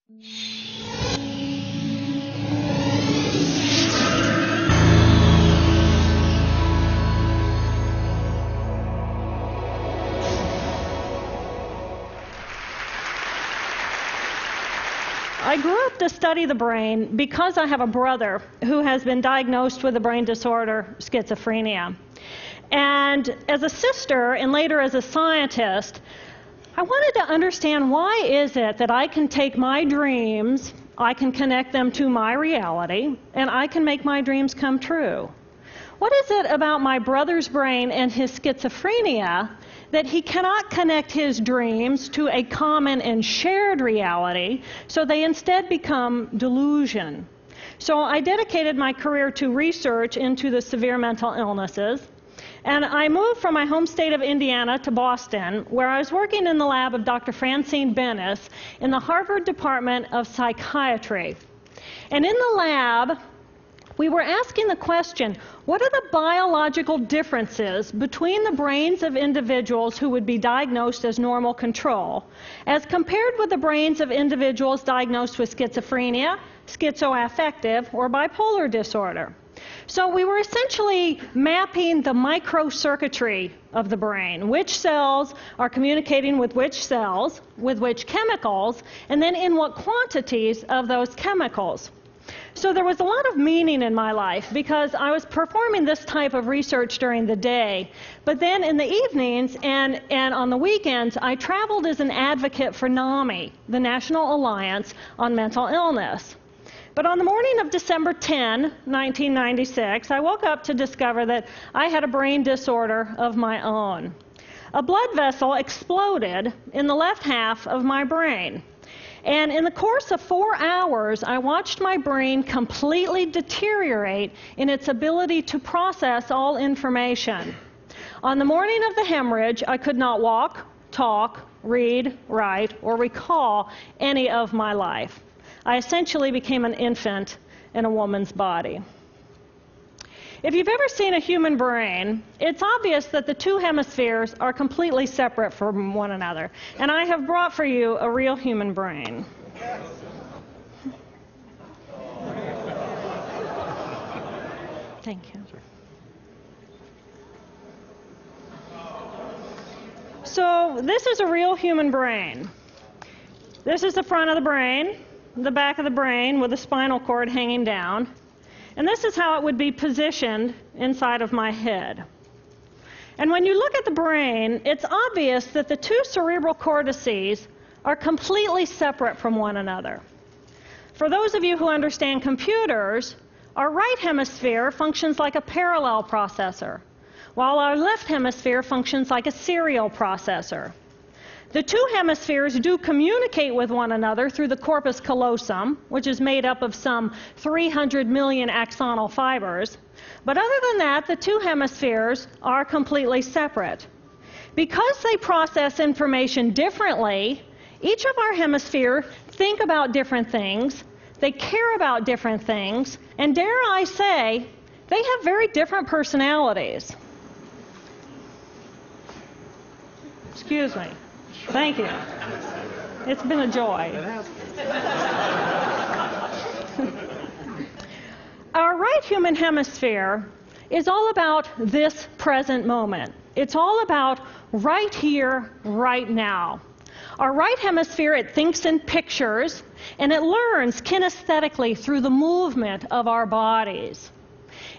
I grew up to study the brain because I have a brother who has been diagnosed with the brain disorder schizophrenia. And as a sister and later as a scientist, I wanted to understand why is it that I can take my dreams, I can connect them to my reality, and I can make my dreams come true. What is it about my brother's brain and his schizophrenia that he cannot connect his dreams to a common and shared reality, so they instead become delusion? So I dedicated my career to research into the severe mental illnesses, and I moved from my home state of Indiana to Boston, where I was working in the lab of Dr. Francine Bennis in the Harvard Department of Psychiatry. And in the lab, we were asking the question, what are the biological differences between the brains of individuals who would be diagnosed as normal control as compared with the brains of individuals diagnosed with schizophrenia, schizoaffective, or bipolar disorder? So we were essentially mapping the microcircuitry of the brain, which cells are communicating with which cells, with which chemicals, and then in what quantities of those chemicals. So there was a lot of meaning in my life because I was performing this type of research during the day. But then in the evenings and on the weekends, I traveled as an advocate for NAMI, the National Alliance on Mental Illness. But on the morning of December 10, 1996, I woke up to discover that I had a brain disorder of my own. A blood vessel exploded in the left half of my brain. And in the course of 4 hours, I watched my brain completely deteriorate in its ability to process all information. On the morning of the hemorrhage, I could not walk, talk, read, write, or recall any of my life. I essentially became an infant in a woman's body. If you've ever seen a human brain, it's obvious that the two hemispheres are completely separate from one another. And I have brought for you a real human brain. Thank you. So this is a real human brain. This is the front of the brain, the back of the brain with the spinal cord hanging down. And this is how it would be positioned inside of my head. And when you look at the brain, it's obvious that the two cerebral cortices are completely separate from one another. For those of you who understand computers, our right hemisphere functions like a parallel processor, while our left hemisphere functions like a serial processor. The two hemispheres do communicate with one another through the corpus callosum, which is made up of some 300 million axonal fibers. But other than that, the two hemispheres are completely separate. Because they process information differently, each of our hemispheres think about different things, they care about different things, and dare I say, they have very different personalities. Excuse me. Thank you. It's been a joy. Our right human hemisphere is all about this present moment. It's all about right here, right now. Our right hemisphere, it thinks in pictures, and it learns kinesthetically through the movement of our bodies.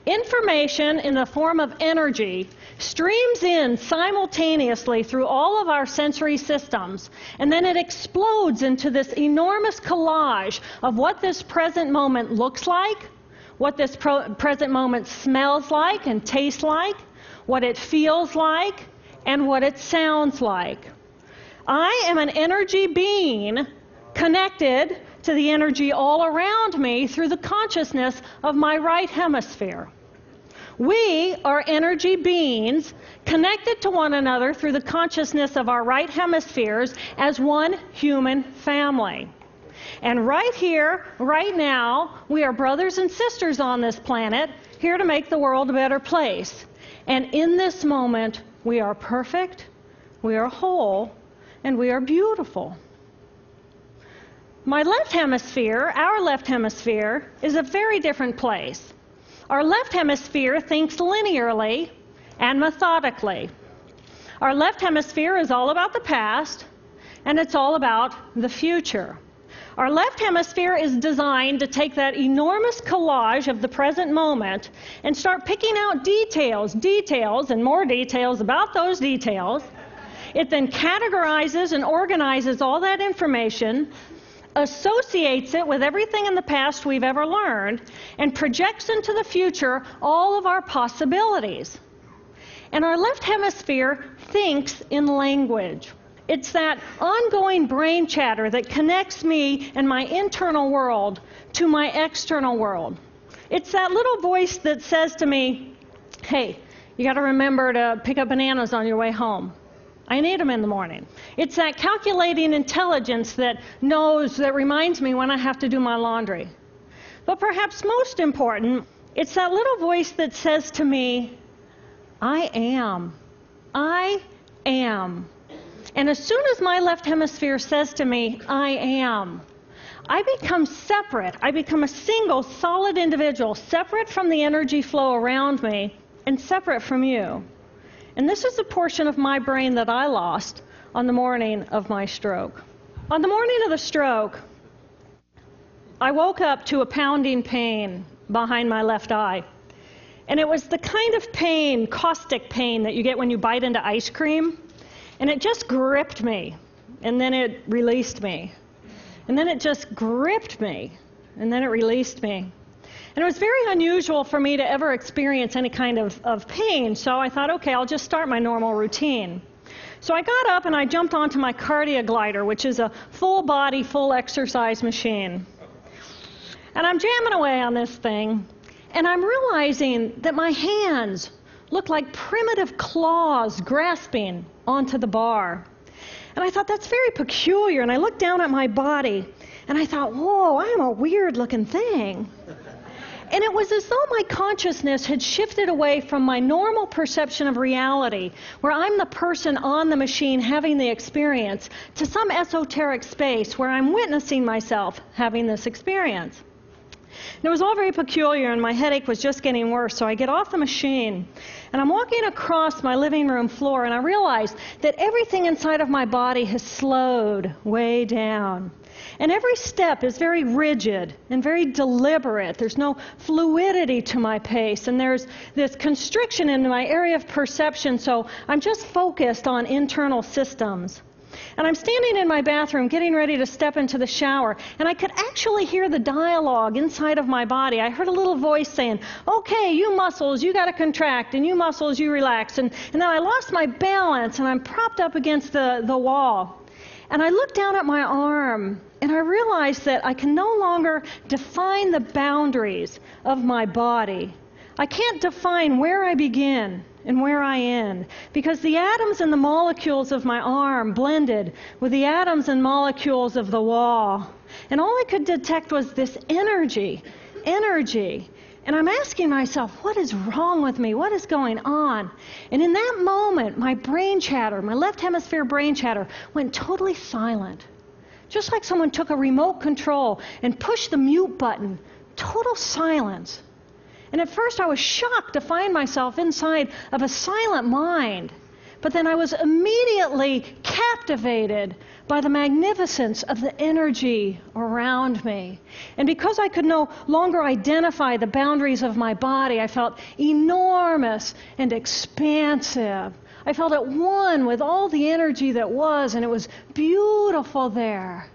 Information in the form of energy streams in simultaneously through all of our sensory systems, and then it explodes into this enormous collage of what this present moment looks like, what this present moment smells like and tastes like, what it feels like, and what it sounds like. I am an energy being connected to the energy all around me through the consciousness of my right hemisphere. We are energy beings connected to one another through the consciousness of our right hemispheres as one human family. And right here, right now, we are brothers and sisters on this planet, here to make the world a better place. And in this moment, we are perfect, we are whole, and we are beautiful. My left hemisphere, our left hemisphere, is a very different place. Our left hemisphere thinks linearly and methodically. Our left hemisphere is all about the past, and it's all about the future. Our left hemisphere is designed to take that enormous collage of the present moment and start picking out details, and more details about those details. It then categorizes and organizes all that information, associates it with everything in the past we've ever learned, and projects into the future all of our possibilities. And our left hemisphere thinks in language. It's that ongoing brain chatter that connects me and my internal world to my external world. It's that little voice that says to me, hey, you got to remember to pick up bananas on your way home. I need them in the morning. It's that calculating intelligence that reminds me when I have to do my laundry. But perhaps most important, it's that little voice that says to me, I am. I am. And as soon as my left hemisphere says to me, I am, I become separate. I become a single, solid individual, separate from the energy flow around me and separate from you. And this is the portion of my brain that I lost on the morning of my stroke. On the morning of the stroke, I woke up to a pounding pain behind my left eye. And it was the kind of pain, caustic pain, that you get when you bite into ice cream. And it just gripped me, and then it released me. And then it just gripped me, and then it released me. And it was very unusual for me to ever experience any kind of pain, so I thought, okay, I'll just start my normal routine. So I got up and I jumped onto my cardio glider, which is a full body, full exercise machine. And I'm jamming away on this thing, and I'm realizing that my hands look like primitive claws grasping onto the bar. And I thought, that's very peculiar. And I looked down at my body, and I thought, whoa, I'm a weird-looking thing. And it was as though my consciousness had shifted away from my normal perception of reality, where I'm the person on the machine having the experience, to some esoteric space where I'm witnessing myself having this experience. And it was all very peculiar, and my headache was just getting worse. So I get off the machine, and I'm walking across my living room floor, and I realize that everything inside of my body has slowed way down. And every step is very rigid and very deliberate. There's no fluidity to my pace, and there's this constriction in my area of perception, so I'm just focused on internal systems. And I'm standing in my bathroom getting ready to step into the shower, and I could actually hear the dialogue inside of my body. I heard a little voice saying, okay, you muscles, you got to contract, and you muscles, you relax. And then I lost my balance, and I'm propped up against the wall. And I looked down at my arm, and I realized that I can no longer define the boundaries of my body. I can't define where I begin and where I end, because the atoms and the molecules of my arm blended with the atoms and molecules of the wall. And all I could detect was this energy. And I'm asking myself, what is wrong with me? What is going on? And in that moment, my brain chatter, my left hemisphere brain chatter, went totally silent. Just like someone took a remote control and pushed the mute button. Total silence. And at first I was shocked to find myself inside of a silent mind. But then I was immediately captivated by the magnificence of the energy around me. And because I could no longer identify the boundaries of my body, I felt enormous and expansive. I felt at one with all the energy that was, and it was beautiful there.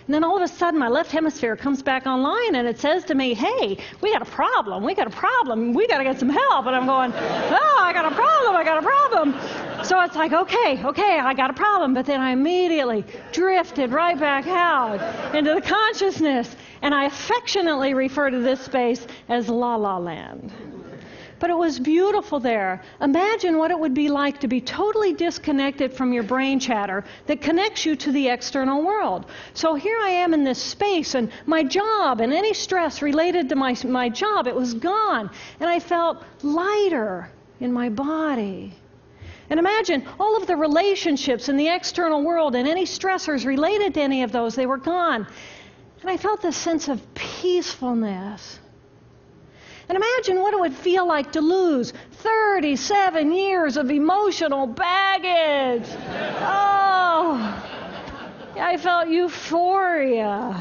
And then all of a sudden, my left hemisphere comes back online, and it says to me, hey, we got a problem, we got to get some help. And I'm going, oh, I got a problem. So it's like, okay, I got a problem. But then I immediately drifted right back out into the consciousness, and I affectionately refer to this space as La La Land. But it was beautiful there. Imagine what it would be like to be totally disconnected from your brain chatter that connects you to the external world. So here I am in this space, and my job and any stress related to my job, it was gone. And I felt lighter in my body. And imagine all of the relationships in the external world and any stressors related to any of those, they were gone. And I felt this sense of peacefulness. And imagine what it would feel like to lose 37 years of emotional baggage. Oh, I felt euphoria.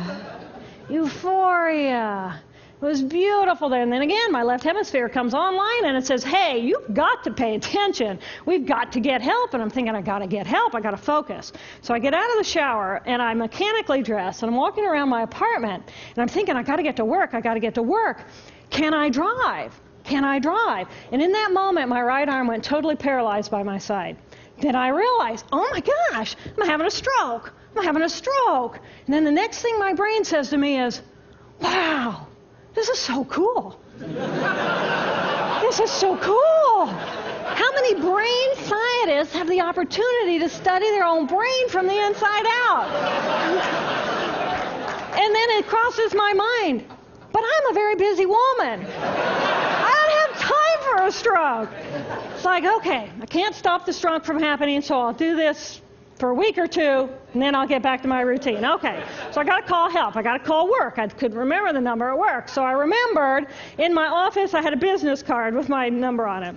Euphoria. It was beautiful there. And then again, my left hemisphere comes online and it says, hey, you've got to pay attention. We've got to get help. And I'm thinking, I got to get help. I got to focus. So I get out of the shower and I'm mechanically dressed and I'm walking around my apartment and I'm thinking, I got to get to work. I got to get to work. Can I drive? Can I drive? And in that moment, my right arm went totally paralyzed by my side. Then I realized, oh my gosh, I'm having a stroke. I'm having a stroke. And then the next thing my brain says to me is, wow, this is so cool. This is so cool. How many brain scientists have the opportunity to study their own brain from the inside out? And then it crosses my mind, but I'm a very busy woman. I don't have time for a stroke. It's like, okay, I can't stop the stroke from happening, so I'll do this for a week or two, and then I'll get back to my routine. Okay, so I got to call help. I got to call work. I couldn't remember the number at work. So I remembered in my office I had a business card with my number on it.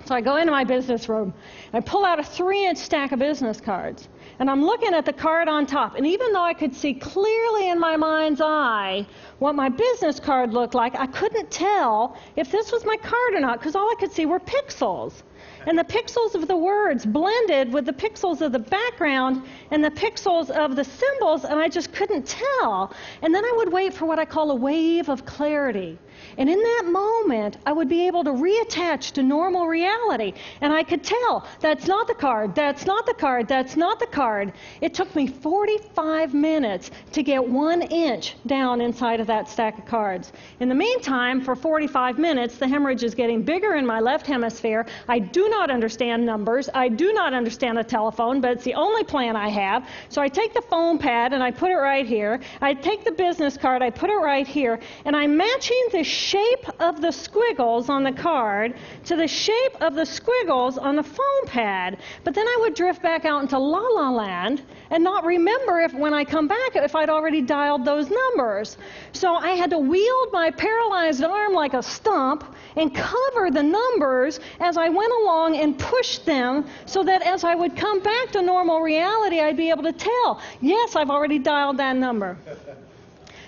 So I go into my business room. I pull out a 3-inch stack of business cards. And I'm looking at the card on top. And even though I could see clearly in my mind's eye what my business card looked like, I couldn't tell if this was my card or not, because all I could see were pixels. And the pixels of the words blended with the pixels of the background and the pixels of the symbols, and I just couldn't tell. And then I would wait for what I call a wave of clarity. And in that moment, I would be able to reattach to normal reality. And I could tell, that's not the card, that's not the card, that's not the card. It took me 45 minutes to get 1 inch down inside of that stack of cards. In the meantime, for 45 minutes, the hemorrhage is getting bigger in my left hemisphere. I do not understand numbers. I do not understand a telephone, but it's the only plan I have. So I take the foam pad and I put it right here. I take the business card, I put it right here, and I'm matching the shape of the squiggles on the card to the shape of the squiggles on the foam pad. But then I would drift back out into la-la land and not remember if when I come back if I'd already dialed those numbers. So I had to wield my paralyzed arm like a stump and cover the numbers as I went along and push them so that as I would come back to normal reality, I'd be able to tell, yes, I've already dialed that number.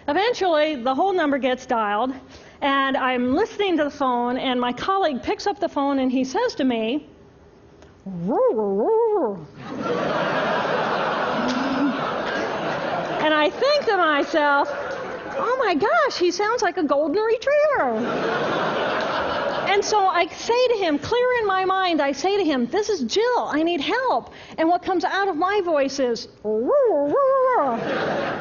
Eventually, the whole number gets dialed, and I'm listening to the phone, and my colleague picks up the phone, and he says to me, and I think to myself, oh my gosh, he sounds like a golden retriever. And so I say to him, clear in my mind, I say to him, this is Jill, I need help. And what comes out of my voice is, and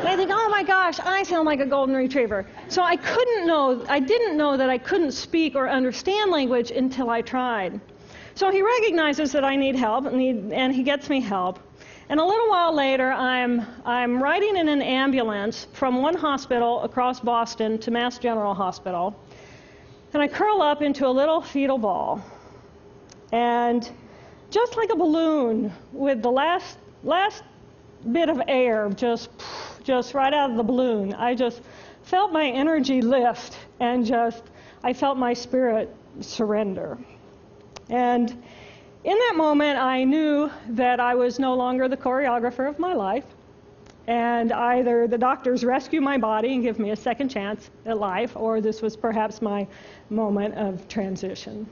I think, oh my gosh, I sound like a golden retriever. So I didn't know that I couldn't speak or understand language until I tried. So he recognizes that I need help, and he gets me help. And a little while later, I'm riding in an ambulance from one hospital across Boston to Mass General Hospital. And I curl up into a little fetal ball. And just like a balloon, with the last bit of air just right out of the balloon, I just felt my energy lift and I felt my spirit surrender. And in that moment, I knew that I was no longer the choreographer of my life. And either the doctors rescue my body and give me a second chance at life, or this was perhaps my moment of transition.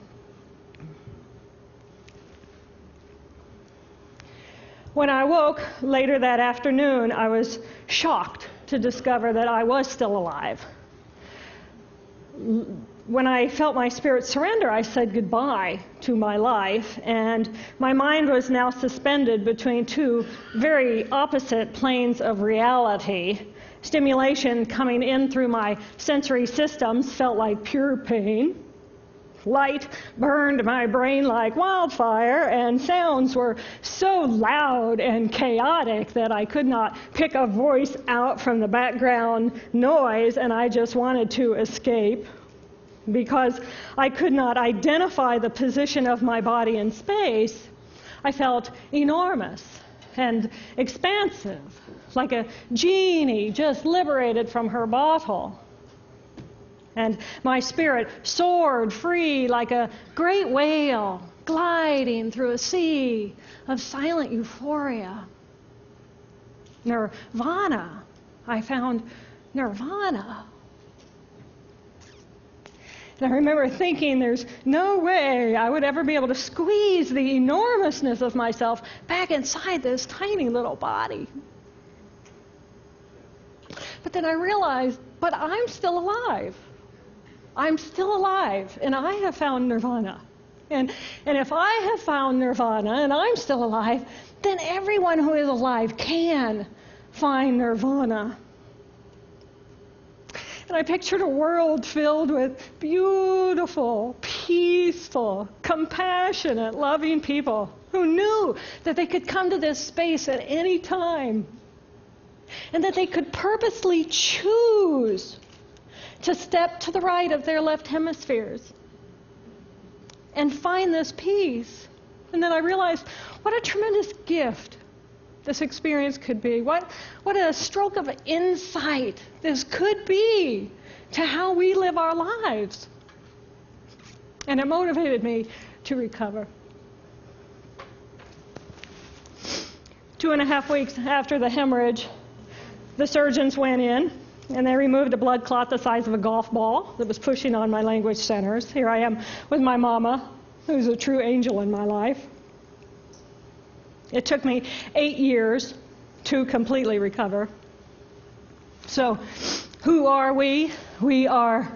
When I woke later that afternoon, I was shocked to discover that I was still alive. When I felt my spirit surrender, I said goodbye to my life, and my mind was now suspended between two very opposite planes of reality. Stimulation coming in through my sensory systems felt like pure pain. Light burned my brain like wildfire, and sounds were so loud and chaotic that I could not pick a voice out from the background noise, and I just wanted to escape. Because I could not identify the position of my body in space, I felt enormous and expansive. like a genie just liberated from her bottle. And my spirit soared free like a great whale gliding through a sea of silent euphoria. Nirvana. I found nirvana. And I remember thinking there's no way I would ever be able to squeeze the enormousness of myself back inside this tiny little body. But then I realized, but I'm still alive. I'm still alive, and I have found nirvana. And if I have found nirvana and I'm still alive, then everyone who is alive can find nirvana. And I pictured a world filled with beautiful, peaceful, compassionate, loving people who knew that they could come to this space at any time and that they could purposely choose to step to the right of their left hemispheres and find this peace. And then I realized what a tremendous gift this experience could be. What a stroke of insight this could be to how we live our lives. And it motivated me to recover. 2.5 weeks after the hemorrhage, the surgeons went in and they removed a blood clot the size of a golf ball that was pushing on my language centers. Here I am with my mama, who's a true angel in my life. It took me 8 years to completely recover. So, who are we? We are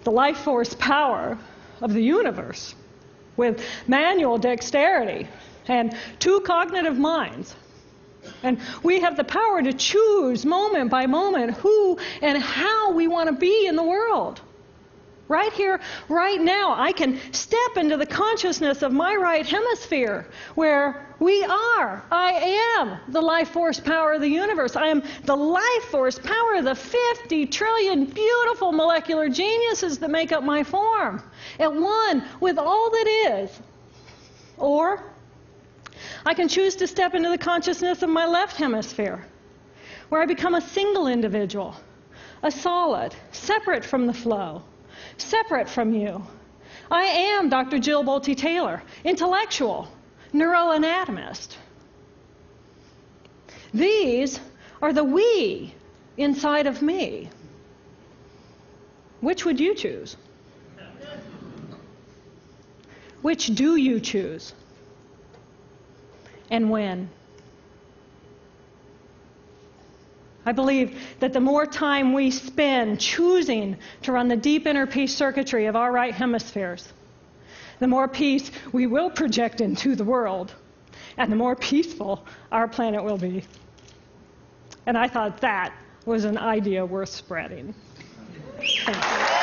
the life force power of the universe with manual dexterity and 2 cognitive minds. And we have the power to choose moment by moment who and how we want to be in the world. Right here, right now, I can step into the consciousness of my right hemisphere where I am the life force power of the universe. I am the life force power of the 50 trillion beautiful molecular geniuses that make up my form, at one with all that is. Or I can choose to step into the consciousness of my left hemisphere, where I become a single individual, a solid, separate from the flow, separate from you. I am Dr. Jill Bolte Taylor, intellectual, neuroanatomist. These are the we inside of me. Which would you choose? Which do you choose? And when? I believe that the more time we spend choosing to run the deep inner peace circuitry of our right hemispheres, the more peace we will project into the world, and the more peaceful our planet will be. And I thought that was an idea worth spreading. Thank you.